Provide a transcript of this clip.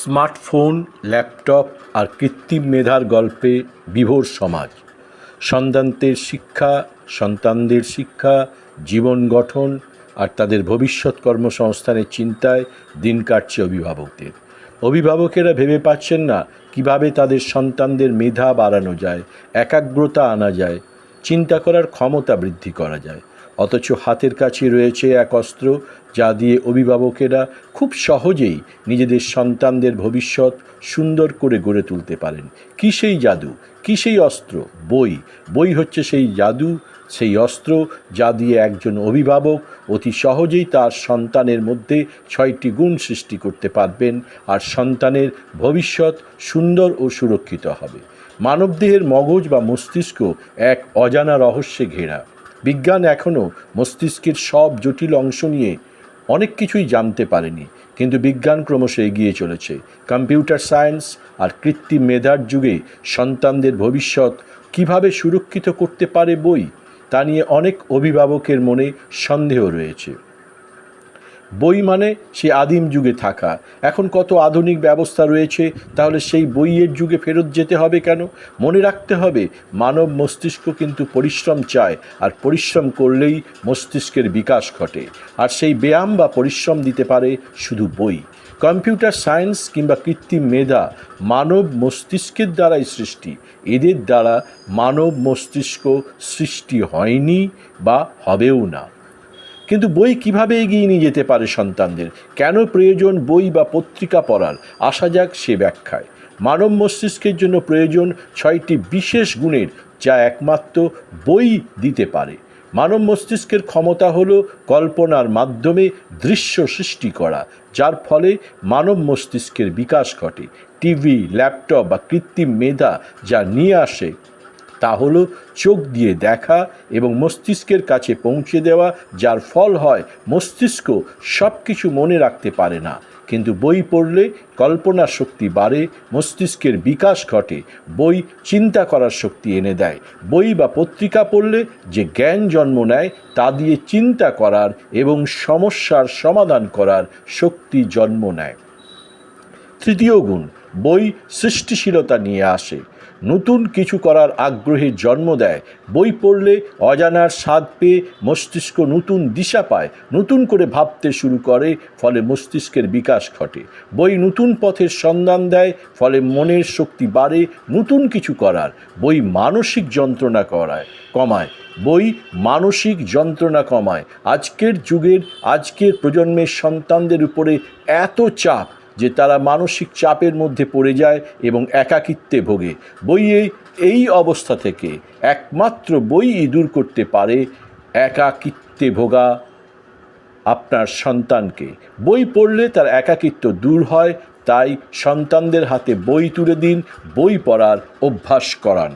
Smartphone, laptop আর কৃত্রিম মেধার গল্পে বিভোর সমাজ। সন্তানদের শিক্ষা, জীবন গঠন আর তাদের ভবিষ্যৎ কর্মসংস্থানের চিন্তায় দিন কাটছে অভিভাবকদের। অভিভাবকেরা ভেবে পাচ্ছেন না কিভাবে তাদের সন্তানদের মেধা বাড়ানো যায়, একাগ্রতা আনা যায়, চিন্তা করার ক্ষমতা বৃদ্ধি করা যায়। অথচ হাতের কাছে রয়েছে এক অস্ত্র যা দিয়ে অভিভাবকেরা খুব সহজেই নিজেদের সন্তানদের ভবিষ্যৎ সুন্দর করে গড়ে তুলতে পারেন। কী সেই জাদু, কী সেই অস্ত্র? বই হচ্ছে সেই জাদু, সেই অস্ত্র যা দিয়ে একজন অভিভাবক অতি সহজেই তার সন্তানের মধ্যে 6টি গুণ সৃষ্টি করতে পারবেন আর সন্তানের ভবিষ্যৎ সুন্দর ও সুরক্ষিত হবে। মানবদেহের মগজ বা মস্তিষ্ক এক অজানা রহস্যে ঘেরা। বিজ্ঞান এখনও মস্তিষ্কের সব জটিল অংশ নিয়ে অনেক কিছুই জানতে পারেনি, কিন্তু বিজ্ঞান ক্রমশ এগিয়ে চলেছে। কম্পিউটার সায়েন্স আর কৃত্রিম মেধার যুগে সন্তানদের ভবিষ্যৎ কিভাবে সুরক্ষিত করতে পারে বই, তা নিয়ে অনেক অভিভাবকের মনে সন্দেহ রয়েছে। বই মানে সে আদিম যুগে থাকা, এখন কত আধুনিক ব্যবস্থা রয়েছে, তাহলে সেই বইয়ের যুগে ফেরত যেতে হবে কেন? মনে রাখতে হবে, মানব মস্তিষ্ক কিন্তু পরিশ্রম চায়, আর পরিশ্রম করলেই মস্তিষ্কের বিকাশ ঘটে, আর সেই ব্যায়াম বা পরিশ্রম দিতে পারে শুধু বই। কম্পিউটার সায়েন্স কিংবা কৃত্রিম মেধা মানব মস্তিষ্কের দ্বারাই সৃষ্টি, এদের দ্বারা মানব মস্তিষ্ক সৃষ্টি হয়নি বা হবেও না। কিন্তু বই কিভাবে এগিয়ে নিয়ে যেতে পারে সন্তানদের? কেন প্রয়োজন বই বা পত্রিকা পড়ার? আসা যাক সে ব্যাখ্যায়। মানব মস্তিষ্কের জন্য প্রয়োজন 6টি বিশেষ গুণের, যা একমাত্র বই দিতে পারে। মানব মস্তিষ্কের ক্ষমতা হলো কল্পনার মাধ্যমে দৃশ্য সৃষ্টি করা, যার ফলে মানব মস্তিষ্কের বিকাশ ঘটে। টিভি, ল্যাপটপ বা কৃত্রিম মেধা যা নিয়ে আসে তা হলো চোখ দিয়ে দেখা এবং মস্তিষ্কের কাছে পৌঁছে দেওয়া, যার ফল হয় মস্তিষ্ক সব কিছু মনে রাখতে পারে না, কিন্তু বই পড়লে কল্পনার শক্তি বাড়ে, মস্তিষ্কের বিকাশ ঘটে, বই চিন্তা করার শক্তি এনে দেয়। বই বা পত্রিকা পড়লে যে জ্ঞান জন্ম নেয় তা দিয়ে চিন্তা করার এবং সমস্যার সমাধান করার শক্তি জন্ম নেয়। তৃতীয় গুণ, বই সৃষ্টিশীলতা নিয়ে আসে, নতুন কিছু করার আগ্রহের জন্ম দেয়। বই পড়লে অজানার স্বাদ পেয়ে মস্তিষ্ক নতুন দিশা পায়, নতুন করে ভাবতে শুরু করে, ফলে মস্তিষ্কের বিকাশ ঘটে। বই নতুন পথের সন্ধান দেয়, ফলে মনের শক্তি বাড়ে নতুন কিছু করার। বই মানসিক যন্ত্রণা কমায়। বই মানসিক যন্ত্রণা কমায়। আজকের প্রজন্মের সন্তানদের উপরে এত চাপ যে তারা মানসিক চাপের মধ্যে পড়ে যায় এবং একাকিত্বে ভোগে। এই অবস্থা থেকে একমাত্র বই দূর করতে পারে একাকিত্বে ভোগা আপনার সন্তানকে। বই পড়লে তার একাকিত্ব দূর হয়, তাই সন্তানদের হাতে বই তুলে দিন, বই পড়ার অভ্যাস করান।